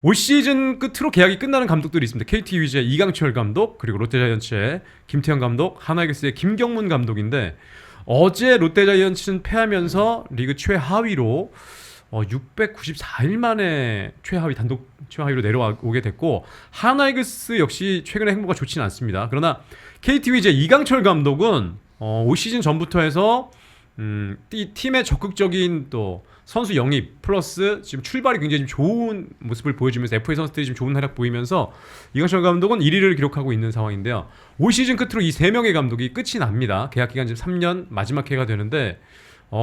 올 시즌 끝으로 계약이 끝나는 감독들이 있습니다. KT 위즈의 이강철 감독, 그리고 롯데자이언츠의 김태형 감독, 하나이글스의 김경문 감독인데 어제 롯데자이언츠는 패하면서 리그 최하위로 694일 만에 단독 최하위로 내려오게 됐고, 하나이글스 역시 최근에 행보가 좋지는 않습니다. 그러나 KT 위즈의 이강철 감독은 올 시즌 전부터 해서 이 팀의 적극적인 또 선수 영입 플러스 지금 출발이 굉장히 좋은 모습을 보여주면서 FA 선수들이 지금 좋은 활약 보이면서 이강철 감독은 1위를 기록하고 있는 상황인데요. 올 시즌 끝으로 이 3명의 감독이 끝이 납니다. 계약 기간 지금 3년 마지막 해가 되는데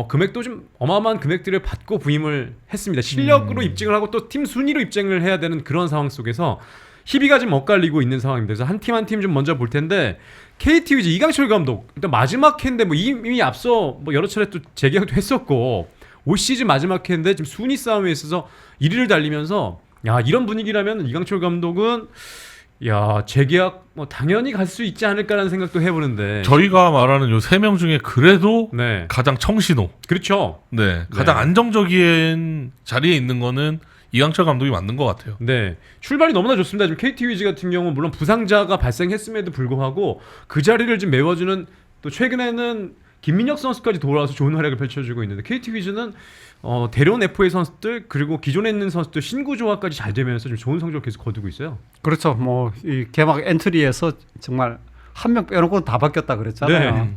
금액도 좀 어마어마한 금액들을 받고 부임을 했습니다. 실력으로 입증을 하고 또 팀 순위로 입증을 해야 되는 그런 상황 속에서 희비가 지금 엇갈리고 있는 상황입니다. 그래서 한 팀 한 팀 좀 먼저 볼 텐데, KT 위즈 이강철 감독 일단 마지막 해인데 뭐 이미 앞서 뭐 여러 차례 또 재계약도 했었고 올 시즌 마지막 해인데 지금 순위 싸움에 있어서 1위를 달리면서, 야, 이런 분위기라면 이강철 감독은 재계약 뭐 당연히 갈 수 있지 않을까라는 생각도 해보는데, 저희가 말하는 요 3명 중에 그래도 네, 가장 청신호, 그렇죠. 네, 가장 안정적인 자리에 있는 거는 이강철 감독이 맞는 것 같아요. 네, 출발이 너무나 좋습니다. 지금 KT 위즈 같은 경우는 물론 부상자가 발생했음에도 불구하고 그 자리를 좀 메워주는, 또 최근에는 김민혁 선수까지 돌아와서 좋은 활약을 펼쳐주고 있는데, KT 위즈는 데려온 FA 선수들 그리고 기존에 있는 선수들 신구 조화까지 잘 되면서 좀 좋은 성적을 계속 거두고 있어요. 그렇죠. 뭐 이 개막 엔트리에서 정말 한 명 빼놓고 다 바뀌었다 그랬잖아요. 네.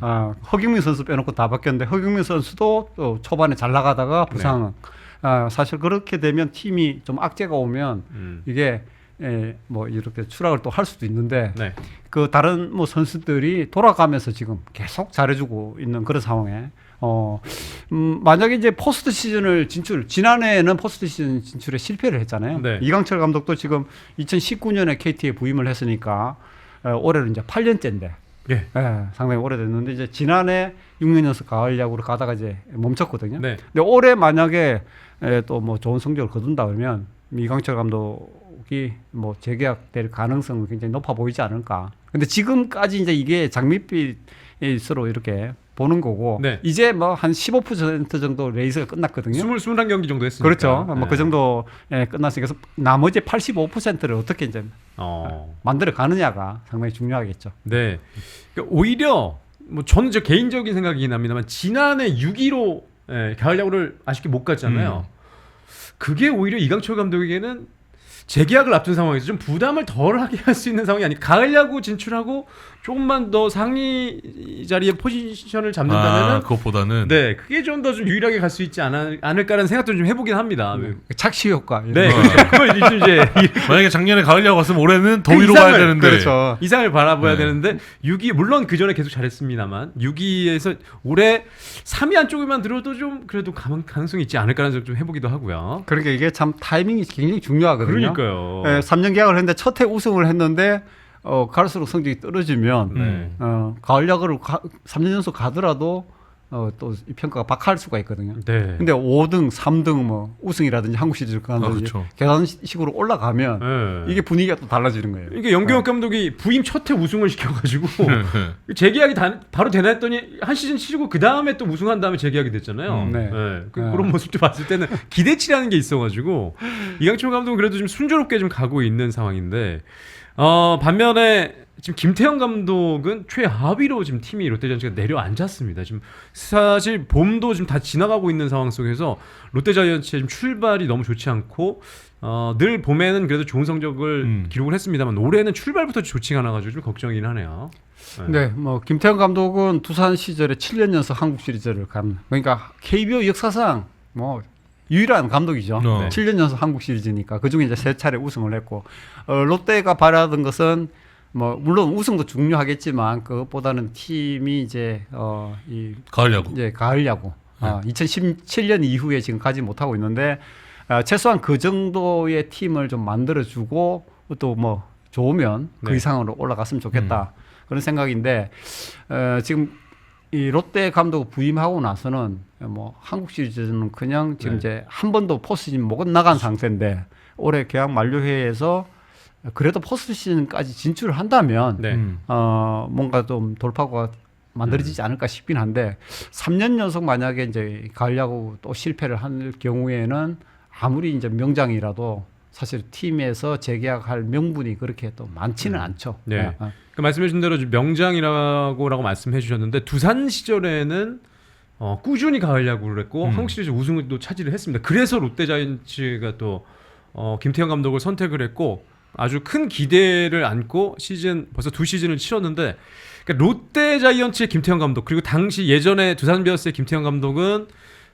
허경민 선수 빼놓고 다 바뀌었는데, 허경민 선수도 또 초반에 잘 나가다가 부상. 사실 그렇게 되면 팀이 좀 악재가 오면 이게 뭐 이렇게 추락을 또 할 수도 있는데, 네. 그 다른 뭐 선수들이 돌아가면서 지금 계속 잘해주고 있는 그런 상황에 만약에 이제 포스트 시즌을 지난해에는 포스트 시즌 진출에 실패를 했잖아요. 네. 이강철 감독도 지금 2019년에 KT에 부임을 했으니까 올해는 이제 8년째인데 예. 상당히 오래됐는데, 이제 지난해 6년 연속 가을 야구를 가다가 이제 멈췄거든요. 네. 근데 올해 만약에 또 뭐 좋은 성적을 거둔다 그러면 이강철 감독이 뭐 재계약될 가능성은 굉장히 높아 보이지 않을까. 근데 지금까지 이제 이게 장밋빛으로 이렇게 보는 거고, 네. 이제 뭐 한 15% 정도 레이스가 끝났거든요. 21경기 정도 했으니까. 그렇죠. 네. 뭐 그 정도 끝났으니까 나머지 85%를 어떻게 이제 만들어 가느냐가 상당히 중요하겠죠. 네. 그러니까 오히려 뭐 저는 저 개인적인 생각이긴 합니다만, 지난해 6위로 가을 야구를 아쉽게 못 갔잖아요. 그게 오히려 이강철 감독에게는 재계약을 앞둔 상황에서 좀 부담을 덜하게 할 수 있는 상황이 아닐까. 가을 야구 진출하고 조금만 더 상위 자리에 포지션을 잡는다면은 그것보다는 네, 그게 좀 더 좀 유일하게 갈 수 있지 않을까라는 생각도 좀 해보긴 합니다. 착시 효과. 네, 그걸 이제 만약에 작년에 가을 야구 갔으면 올해는 더 위로 가야 되는데, 그렇죠. 이상을 바라봐야 네. 되는데 6위, 물론 그 전에 계속 잘했습니다만 6위에서 올해 3위 안쪽에만 들어도 좀 그래도 가능성이 있지 않을까라는 생각 좀 해보기도 하고요. 그러니까 이게 참 타이밍이 굉장히 중요하거든요. 그러니까요. 3년 계약을 했는데 첫 해 우승을 했는데 갈수록 성적이 떨어지면 가을 야구를 3년 연속 가더라도 또 이 평가가 박할 수가 있거든요. 네. 근데 5등, 3등 뭐 우승이라든지 한국 시리즈 가든지 그렇죠. 계산식으로 올라가면 네. 이게 분위기가 또 달라지는 거예요. 이게 연경혁 감독이 부임 첫 해 우승을 시켜가지고 재계약이 바로 되나 했더니 한 시즌 치르고 그 다음에 또 우승한 다음에 재계약이 됐잖아요. 네. 그런 모습도 봤을 때는 기대치라는 게 있어가지고 이강철 감독은 그래도 좀 순조롭게 좀 가고 있는 상황인데, 반면에 지금 김태형 감독은 최하위로 지금 팀이 롯데자이언츠가 내려앉았습니다. 지금 사실 봄도 지금 다 지나가고 있는 상황 속에서 롯데자이언츠의 지금 출발이 너무 좋지 않고, 늘 봄에는 그래도 좋은 성적을 기록을 했습니다만 올해는 출발부터 좋지가 않아가지고 좀 걱정이긴 하네요. 네, 뭐 김태형 감독은 두산 시절에 7년 연속 한국 시리즈를 간, 그러니까 KBO 역사상 뭐 유일한 감독이죠. 7년 연속 한국 시리즈니까 그중에 이제 3차례 우승을 했고, 롯데가 바라던 것은 뭐 물론 우승도 중요하겠지만 그것보다는 팀이 이제 이 가을 야구. 이제 가을 야구 2017년 이후에 지금 가지 못하고 있는데, 최소한 그 정도의 팀을 좀 만들어주고 또 뭐 좋으면 그 이상으로 올라갔으면 좋겠다 그런 생각인데, 지금 이 롯데 감독 부임하고 나서는 뭐 한국 시리즈는 그냥 지금 이제 한 번도 포스트시즌 못 나간 상태인데, 올해 계약 만료회에서 그래도 포스트 시즌까지 진출을 한다면 뭔가 좀 돌파구가 만들어지지 않을까 싶긴 한데, 3년 연속 만약에 이제 가을 야구 또 실패를 할 경우에는 아무리 이제 명장이라도 사실 팀에서 재계약할 명분이 그렇게 또 많지는 않죠. 네. 그 말씀해주신 대로 명장이라고 말씀해 주셨는데 두산 시절에는 꾸준히 가을 야구를 했고 한국 시리즈 우승을 또 차지를 했습니다. 그래서 롯데자이언츠가 또 김태형 감독을 선택을 했고 아주 큰 기대를 안고 벌써 2시즌을 치렀는데 그러니까 롯데자이언츠의 김태형 감독 그리고 당시 예전에 두산 베어스의 김태형 감독은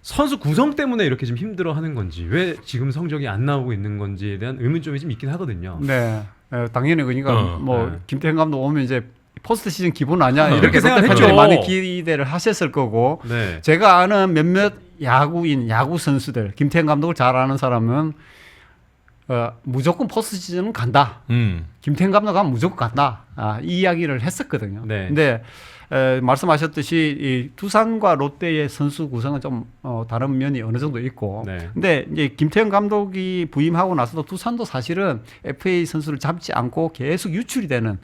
선수 구성 때문에 이렇게 좀 힘들어하는 건지 왜 지금 성적이 안 나오고 있는 건지에 대한 의문점이 좀 있긴 하거든요. 네, 당연히 그러니까 김태형 감독 오면 이제 포스트 시즌 기본 아니야 이렇게 생각했죠. 많이 기대를 하셨을 거고 네. 제가 아는 몇몇 야구 선수들 김태형 감독을 잘 아는 사람은 무조건 포스트 시즌은 간다. 김태형 감독 가면 무조건 간다. 이 이야기를 했었거든요. 네. 근데 말씀하셨듯이 이 두산과 롯데의 선수 구성은 좀 다른 면이 어느 정도 있고, 네. 근데 이제 김태형 감독이 부임하고 나서도 두산도 사실은 FA 선수를 잡지 않고 계속 유출이 되는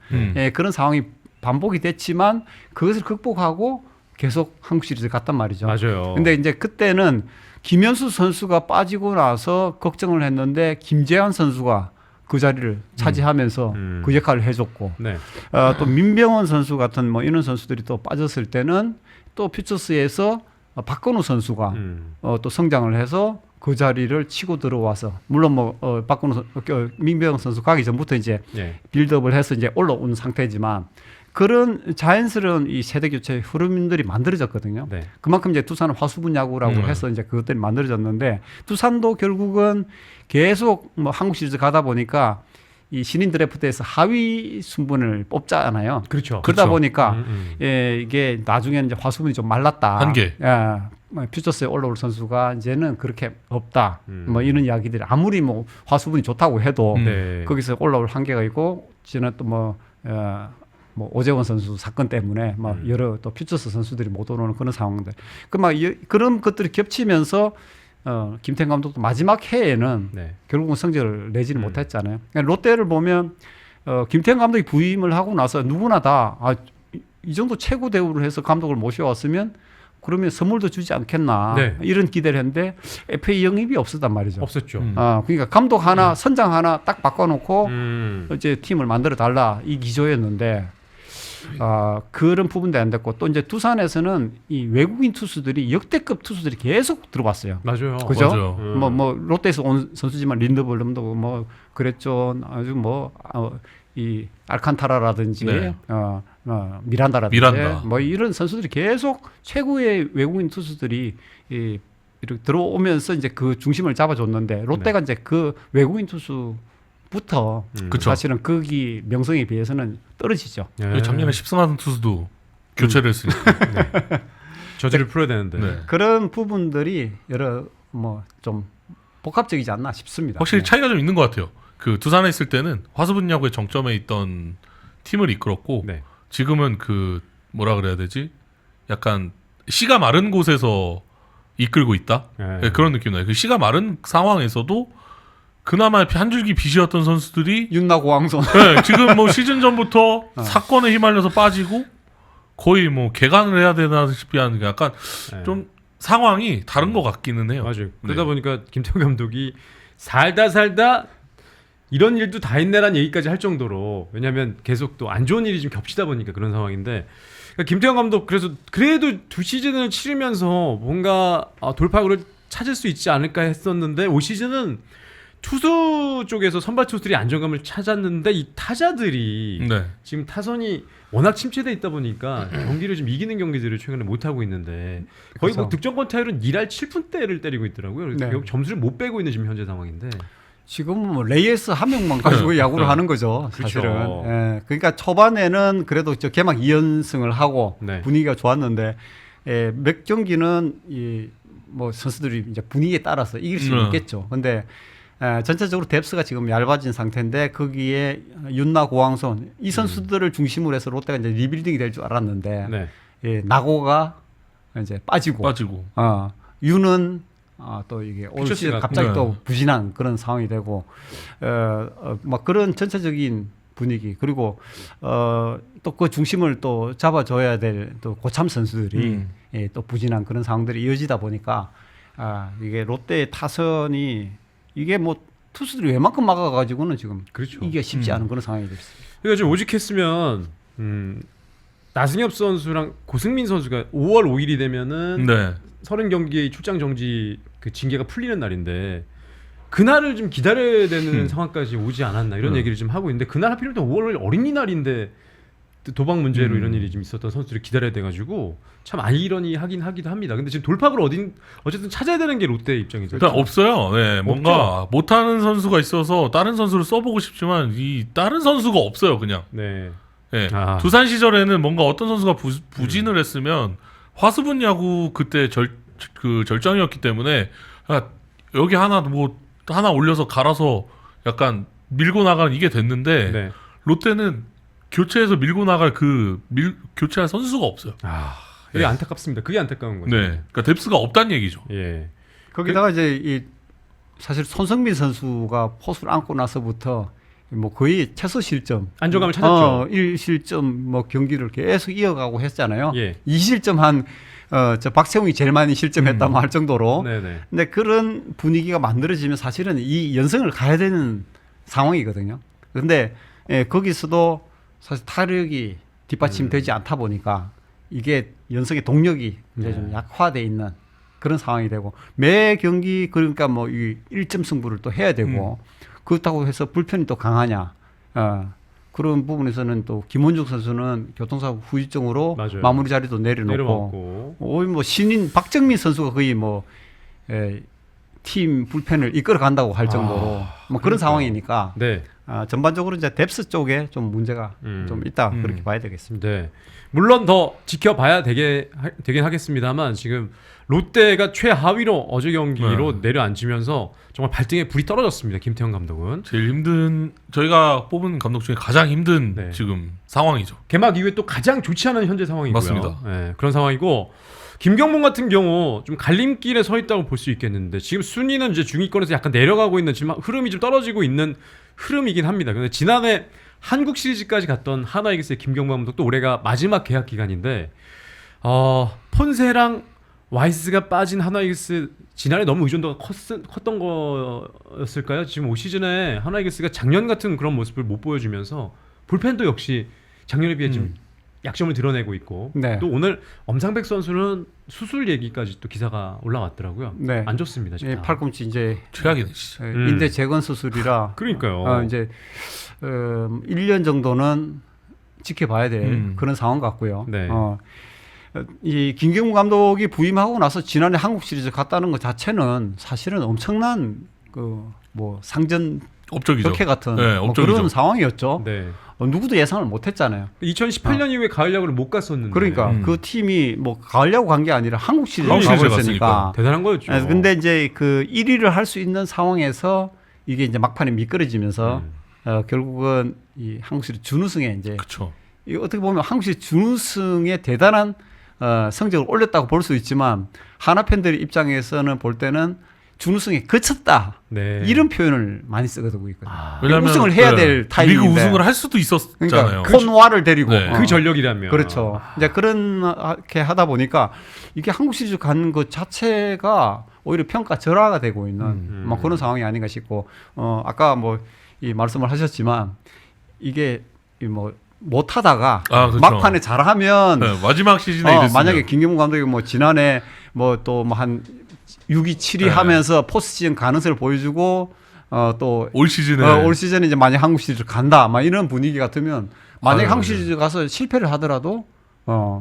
그런 상황이 반복이 됐지만 그것을 극복하고 계속 한국 시리즈 갔단 말이죠. 맞아요. 근데 이제 그때는 김현수 선수가 빠지고 나서 걱정을 했는데 김재환 선수가 그 자리를 차지하면서 그 역할을 해줬고 네. 또 민병헌 선수 같은 뭐 이런 선수들이 또 빠졌을 때는 또 퓨처스에서 박건우 선수가 또 성장을 해서 그 자리를 치고 들어와서 물론 뭐 박건우 민병헌 선수 가기 전부터 이제 빌드업을 해서 이제 올라온 상태지만 그런 자연스러운 이 세대 교체 흐름들이 만들어졌거든요. 네. 그만큼 이제 두산은 화수분 야구라고 해서 이제 그것들이 만들어졌는데 두산도 결국은 계속 뭐 한국 시리즈 가다 보니까 이 신인 드래프트에서 하위 순번을 뽑잖아요. 그렇죠. 그러다 보니까 이게 나중에는 이제 화수분이 좀 말랐다. 한계. 퓨처스에 올라올 선수가 이제는 그렇게 없다. 뭐 이런 이야기들이 아무리 뭐 화수분이 좋다고 해도 거기서 올라올 한계가 있고 저는 또 뭐 오재원 선수 사건 때문에 막 여러 또 퓨처스 선수들이 못 오는 그런 상황들. 그런 것들이 겹치면서 김태형 감독도 마지막 해에는 결국은 성적을 내지는 못했잖아요. 그러니까 롯데를 보면 김태형 감독이 부임을 하고 나서 누구나 다 이 정도 최고 대우를 해서 감독을 모셔왔으면 그러면 선물도 주지 않겠나 이런 기대를 했는데 FA 영입이 없었단 말이죠. 없었죠. 그러니까 감독 하나 선장 하나 딱 바꿔놓고 이제 팀을 만들어 달라 이 기조였는데 그런 부분도 안 됐고 또 이제 두산에서는 이 외국인 투수들이 역대급 투수들이 계속 들어왔어요. 맞아요. 그죠? 맞아요. 뭐 롯데에서 온 선수지만 린드블럼도 뭐 그랬죠. 아주 이 알칸타라라든지 미란다라든지 뭐 이런 선수들이 계속 최고의 외국인 투수들이 이렇게 들어오면서 이제 그 중심을 잡아줬는데 롯데가 이제 그 외국인 투수부터 사실은 거기 명성에 비해서는 떨어지죠. 작년에 10승하던 투수도 교체를 했으니까 저지를 풀어야 되는데 그런 부분들이 여러 뭐 좀 복합적이지 않나 싶습니다. 확실히 차이가 좀 있는 것 같아요. 그 두산에 있을 때는 화수분 야구의 정점에 있던 팀을 이끌었고 지금은 그 뭐라 그래야 되지? 약간 씨가 마른 곳에서 이끌고 있다. 그런 느낌 나요. 그 씨가 마른 상황에서도 그나마 한 줄기 빛이었던 선수들이 윤나고 왕손. 지금 뭐 시즌 전부터 사건에 휘말려서 빠지고 거의 뭐 개간을 해야 되나시피 하는 약간 좀 상황이 다른 것 같기는 해요. 맞아요. 그러다 보니까 김태형 감독이 살다 이런 일도 다 있네라는 얘기까지 할 정도로 왜냐하면 계속 또 안 좋은 일이 좀 겹치다 보니까 그런 상황인데 그러니까 김태형 감독 그래도 2시즌을 치르면서 뭔가 돌파구를 찾을 수 있지 않을까 했었는데 올 시즌은 투수 쪽에서 선발 투수들이 안정감을 찾았는데 이 타자들이 지금 타선이 워낙 침체돼 있다 보니까 경기를 좀 이기는 경기들을 최근에 못 하고 있는데 거의 뭐 득점권 타율은 2할 7푼대를 때리고 있더라고요. 그래서 결국 점수를 못 빼고 있는 지금 현재 상황인데 지금은 뭐 레이에스 한 명만 가지고 야구를 하는 거죠, 사실은. 그러니까 초반에는 그래도 개막 2연승을 하고 분위기가 좋았는데 몇 경기는 뭐 선수들이 이제 분위기에 따라서 이길 수 있겠죠. 근데 전체적으로 뎁스가 지금 얇아진 상태인데 거기에 윤나 고왕손 이 선수들을 중심으로 해서 롯데가 이제 리빌딩이 될 줄 알았는데 나고가 이제 빠지고 윤은 또 이게 올 시즌 갑자기 또 부진한 그런 상황이 되고 막 그런 전체적인 분위기 그리고 또 그 중심을 또 잡아줘야 될 또 고참 선수들이 또 부진한 그런 상황들이 이어지다 보니까 이게 롯데의 타선이 이게 뭐 투수들이 웬만큼 막아가지고는 지금 그렇죠. 이게 쉽지 않은 그런 상황이 됐어요. 그러니까 좀 오직했으면 나승엽 선수랑 고승민 선수가 5월 5일이 되면은 네. 30경기의 출장 정지 그 징계가 풀리는 날인데 그날을 좀 기다려야 되는 상황까지 오지 않았나 이런 얘기를 좀 하고 있는데 그날 하필이면 또 5월 어린이날인데 도박 문제로 이런 일이 좀 있었던 선수들을 기다려야 돼가지고 참 아이러니하긴 하기도 합니다. 근데 지금 돌파구를 어쨌든 찾아야 되는 게 롯데 입장이죠. 일단 없어요. 네, 뭔가 못하는 선수가 있어서 다른 선수를 써보고 싶지만 이 다른 선수가 없어요. 그냥. 네. 네. 아. 두산 시절에는 뭔가 어떤 선수가 부진을 했으면 화수분 야구 그때 절정이었기 때문에 여기 하나 올려서 갈아서 약간 밀고 나가는 이게 됐는데 네. 롯데는 교체해서 밀고 나갈 교체할 선수가 없어요. 이게 네. 안타깝습니다. 그게 안타까운 거죠. 네, 그러니까 뎁스가 없다는 얘기죠. 예. 거기다가 이제 사실 손흥민 선수가 포수를 안고 나서부터 뭐 거의 최소 실점, 안정감을 찾았죠. 1실점 뭐 경기를 계속 이어가고 했잖아요. 예. 2실점 저 박세웅이 제일 많이 실점했다 할 정도로. 네네. 근데 그런 분위기가 만들어지면 사실은 이 연승을 가야 되는 상황이거든요. 근데 거기서도 사실 타력이 뒷받침되지 않다 보니까 이게 연승의 동력이 이제 좀 약화돼 있는 그런 상황이 되고 매 경기 그러니까 뭐 이 1점 승부를 또 해야 되고 그렇다고 해서 불편이 또 강하냐. 그런 부분에서는 또 김원중 선수는 교통사고 후유증으로 맞아요. 마무리 자리도 내려놓고 뭐 신인 박정민 선수가 거의 뭐 팀 불펜을 이끌어 간다고 할 정도로 뭐 그런 상황이니까 네. 전반적으로 이제 뎁스 쪽에 좀 문제가 좀 있다 그렇게 봐야 되겠습니다. 네. 물론 더 지켜봐야 되긴 하겠습니다만 지금 롯데가 최하위로 어제 경기로 내려앉으면서 정말 발등에 불이 떨어졌습니다. 김태형 감독은. 제일 힘든 저희가 뽑은 감독 중에 가장 힘든 네. 지금 상황이죠. 개막 이후에 또 가장 좋지 않은 현재 상황이고요. 맞습니다. 네, 그런 상황이고 김경문 같은 경우 좀 갈림길에 서 있다고 볼 수 있겠는데 지금 순위는 이제 중위권에서 약간 내려가고 있는 지금 흐름이 좀 떨어지고 있는 흐름이긴 합니다. 근데 지난해 한국 시리즈까지 갔던 하나이글스의 김경문 감독도 올해가 마지막 계약 기간인데 폰세랑 와이스가 빠진 하나이글스 지난해 너무 의존도가 컸던 거였을까요? 지금 올 시즌에 하나이글스가 작년 같은 그런 모습을 못 보여주면서 불펜도 역시 작년에 비해 좀 약점을 드러내고 있고 네. 또 오늘 엄상백 선수는 수술 얘기까지 또 기사가 올라왔더라고요. 네. 안 좋습니다. 지금 다. 팔꿈치 이제 최악이네 진짜. 인대 재건 수술이라 그러니까요. 이제 1년 정도는 지켜봐야 될 그런 상황 같고요. 네. 이 김경문 감독이 부임하고 나서 지난해 한국 시리즈 갔다는 것 자체는 사실은 엄청난 그 뭐 상전 업적이죠. 벽해 같은 네, 뭐 업적이죠. 그런 상황이었죠. 네. 누구도 예상을 못했잖아요. 2018년 이후에 가을 야구를 못 갔었는데 그러니까 그 팀이 뭐 가을 야구 간 게 아니라 한국 시리즈를 한국 가고 시리즈에 있으니까. 대단한 거였죠. 근데 이제 그 1위를 할 수 있는 상황에서 이게 이제 막판에 미끄러지면서 결국은 이 한국 시리즈 준우승에 이제 그렇죠. 이 어떻게 보면 한국 시리즈 준우승에 대단한 성적을 올렸다고 볼 수 있지만 하나 팬들 입장에서는 볼 때는 준우승에 그쳤다. 네. 이런 표현을 많이 쓰거든요. 왜냐하면 우승을 해야 될 타이밍인데. 리그 우승을 할 수도 있었잖아요. 그러니까 콘와를 데리고 네. 그 전력이라면 그렇죠. 이제 그렇게 하다 보니까 이게 한국 시리즈 간 것 자체가 오히려 평가 절하가 되고 있는 막 그런 상황이 아닌가 싶고 아까 뭐 이 말씀을 하셨지만 이게 뭐 못하다가 그렇죠. 막판에 잘하면 네, 마지막 시즌에 이랬으면 만약에 김경문 감독이 뭐 지난해 뭐 또 뭐 한 6위 7위 네. 하면서 포스트 시즌 가능성을 보여주고 또 올 시즌에 올 시즌에 이제 만약 한국 시리즈 간다 막 이런 분위기 같으면 만약에 한국 네. 시리즈 가서 실패를 하더라도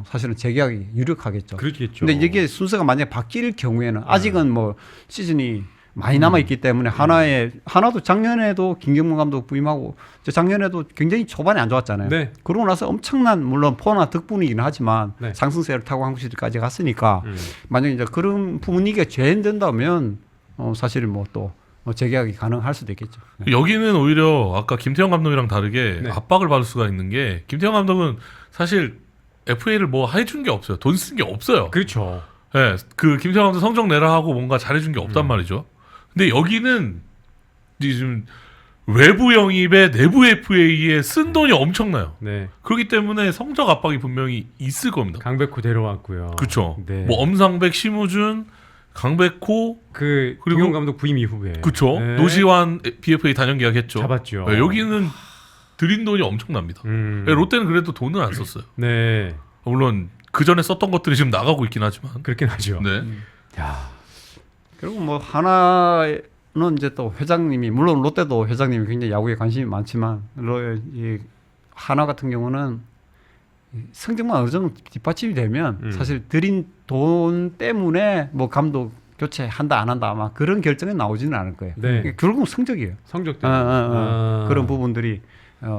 사실은 재계약이 유력하겠죠. 그렇겠죠. 근데 이게 순서가 만약에 바뀔 경우에는 아직은 뭐 시즌이 많이 남아 있기 때문에 하나도 작년에도 김경문 감독 부임하고 작년에도 굉장히 초반에 안 좋았잖아요. 네. 그러고 나서 엄청난 물론 포나 득분이긴 하지만 네. 상승세를 타고 한국 시리즈까지 갔으니까 만약에 이제 그런 분위기가 재현된다면 사실 뭐 또 재계약이 가능할 수도 있겠죠. 여기는 오히려 아까 김태형 감독이랑 다르게 네. 압박을 받을 수가 있는 게 김태형 감독은 사실 FA를 뭐 해준 게 없어요. 돈 쓴 게 없어요. 그렇죠. 네, 그 김태형 감독 성적 내라 하고 뭔가 잘해준 게 없단 말이죠. 근데 여기는 지금 외부 영입에 내부 FA에 쓴 돈이 엄청나요. 네. 그렇기 때문에 성적 압박이 분명히 있을 겁니다. 강백호 데려왔고요. 그렇죠. 네. 뭐 엄상백, 심우준, 강백호 그리고 그리고 김경문 감독 부임 이후에 그쵸. 네. 노시환 BFA 단연 계약했죠. 잡았죠. 네, 여기는 들인 돈이 엄청납니다. 네, 롯데는 그래도 돈을 안 썼어요. 네. 물론 그 전에 썼던 것들이 지금 나가고 있긴 하지만. 그렇긴 하죠. 네. 야. 그리고 뭐 하나는 이제 또 회장님이 물론 롯데도 회장님이 굉장히 야구에 관심이 많지만 이 하나 같은 경우는 성적만 어느 정도 뒷받침이 되면 사실 들인 돈 때문에 뭐 감독 교체한다 안 한다 아마 그런 결정이 나오지는 않을 거예요. 네. 결국은 성적이에요. 성적 때문에 그런 부분들이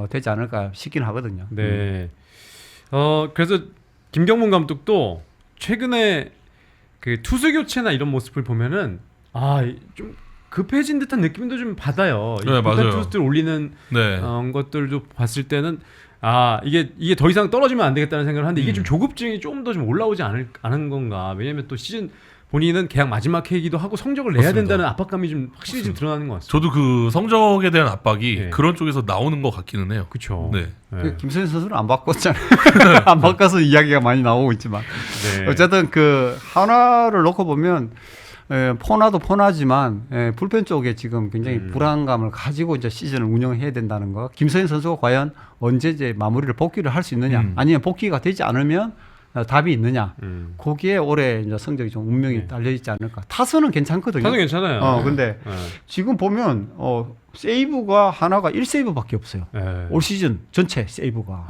되지 않을까 싶긴 하거든요. 네. 그래서 김경문 감독도 최근에 그 투수 교체나 이런 모습을 보면은 좀 급해진 듯한 느낌도 좀 받아요. 네, 맞아요. 투수들 올리는 네. 것들도 봤을 때는 이게 더 이상 떨어지면 안 되겠다는 생각을 하는데 이게 좀 조급증이 조금 더 좀 올라오지 않은 건가? 왜냐면 또 시즌 본인은 계약 마지막 해이기도 하고 성적을 내야 맞습니다. 된다는 압박감이 좀 확실히 좀 드러나는 것 같습니다. 저도 그 성적에 대한 압박이 네. 그런 쪽에서 나오는 것 같기는 해요. 그렇죠. 네. 그 김선희 선수는 안 바꿨잖아요. 안 바꿔서 이야기가 많이 나오고 있지만 네. 어쨌든 그 하나를 놓고 보면 포나도 포나지만 불펜 쪽에 지금 굉장히 불안감을 가지고 이제 시즌을 운영해야 된다는 거. 김선희 선수가 과연 언제 이제 마무리를 복귀를 할 수 있느냐, 아니면 복귀가 되지 않으면 답이 있느냐. 거기에 올해 이제 성적이 좀 운명이 달려 있지 않을까. 타선은 괜찮거든요. 타선 괜찮아요. 근데 지금 보면 세이브가 하나가 1세이브밖에 없어요. 네. 올 시즌 전체 세이브가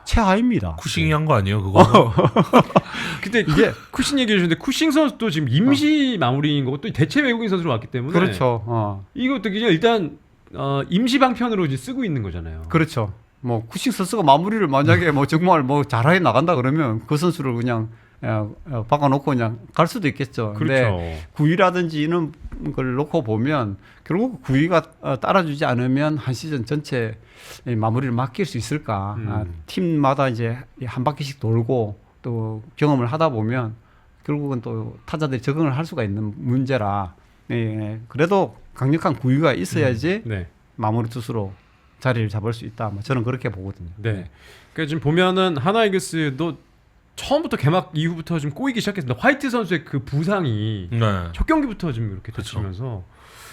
최하입니다. 쿠싱이 한 거 아니에요, 그거? 근데 이게 쿠싱 얘기해 주셨는데 쿠싱 선수도 지금 임시 마무리인 거고 또 대체 외국인 선수로 왔기 때문에 그렇죠. 이것도 그냥 일단 임시 방편으로 이제 쓰고 있는 거잖아요. 그렇죠. 뭐 쿠싱 선수가 마무리를 만약에 뭐 정말 뭐 잘하게 나간다 그러면 그 선수를 그냥 바꿔놓고 그냥 갈 수도 있겠죠. 그렇죠. 근데 구위라든지 이런 걸 놓고 보면 결국 구위가 따라주지 않으면 한 시즌 전체 마무리를 맡길 수 있을까? 팀마다 이제 한 바퀴씩 돌고 또 경험을 하다 보면 결국은 또 타자들이 적응을 할 수가 있는 문제라. 그래도 강력한 구위가 있어야지 네. 마무리 투수로 자리를 잡을 수 있다. 뭐 저는 그렇게 보거든요. 네. 그러니까 지금 보면은 하나 이글스도 처음부터 개막 이후부터 좀 꼬이기 시작했습니다. 화이트 선수의 그 부상이 네. 첫 경기부터 좀 이렇게 다치면서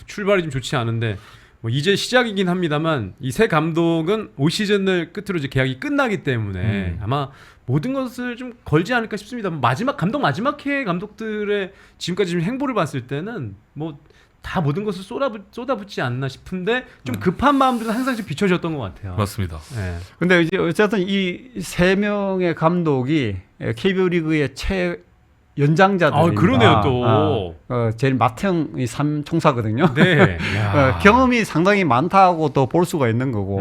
출발이 좀 좋지 않은데 뭐 이제 시작이긴 합니다만 이 새 감독은 올 시즌을 끝으로 이제 계약이 끝나기 때문에 아마 모든 것을 좀 걸지 않을까 싶습니다. 감독 마지막 해 감독들의 지금까지 좀 행보를 봤을 때는 뭐 다 모든 것을 쏟아붓지 않나 싶은데 좀 급한 마음들은 항상 좀 비춰졌던 것 같아요. 맞습니다. 네. 근데 이제 어쨌든 이 세 명의 감독이 KBO 리그의 연장자들입니다. 그러네요 또. 제일 맏형 이 3총사거든요. 네. 경험이 상당히 많다고 또 볼 수가 있는 거고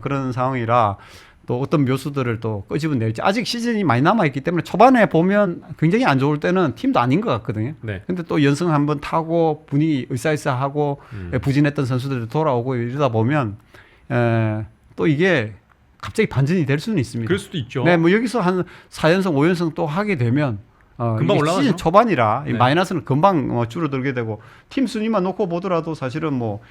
그런 상황이라 또 어떤 묘수들을 또 끄집어낼지 아직 시즌이 많이 남아있기 때문에 초반에 보면 굉장히 안 좋을 때는 팀도 아닌 것 같거든요. 네. 근데 또 연승 한번 타고 분위기 으쌰으쌰하고 부진했던 선수들도 돌아오고 이러다 보면 또 이게 갑자기 반전이 될 수는 있습니다. 그럴 수도 있죠. 네, 뭐 여기서 한 4연승, 5연승 또 하게 되면 금방 올라가죠. 시즌 초반이라 이 네. 마이너스는 금방 줄어들게 되고 팀 순위만 놓고 보더라도 사실은 뭐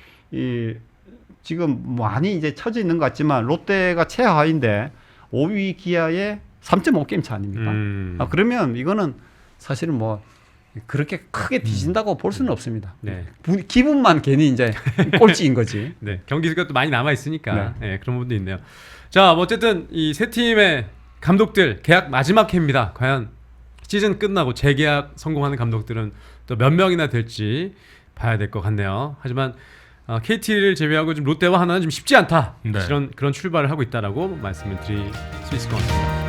지금 많이 이제 처져 있는 것 같지만 롯데가 최하위인데 5위 기아에 3.5게임 차 아닙니까? 그러면 이거는 사실은 뭐 그렇게 크게 뒤진다고 볼 수는 없습니다. 네. 기분만 괜히 이제 꼴찌인 거지. 네. 경기가 또 많이 남아 있으니까 네. 그런 부분도 있네요. 자, 뭐 어쨌든 이 세 팀의 감독들 계약 마지막 해입니다. 과연 시즌 끝나고 재계약 성공하는 감독들은 또 몇 명이나 될지 봐야 될 것 같네요. 하지만 KT를 제외하고 좀 롯데와 하나는 좀 쉽지 않다. 네. 그런 출발을 하고 있다라고 말씀을 드릴 수 있을 것 같습니다.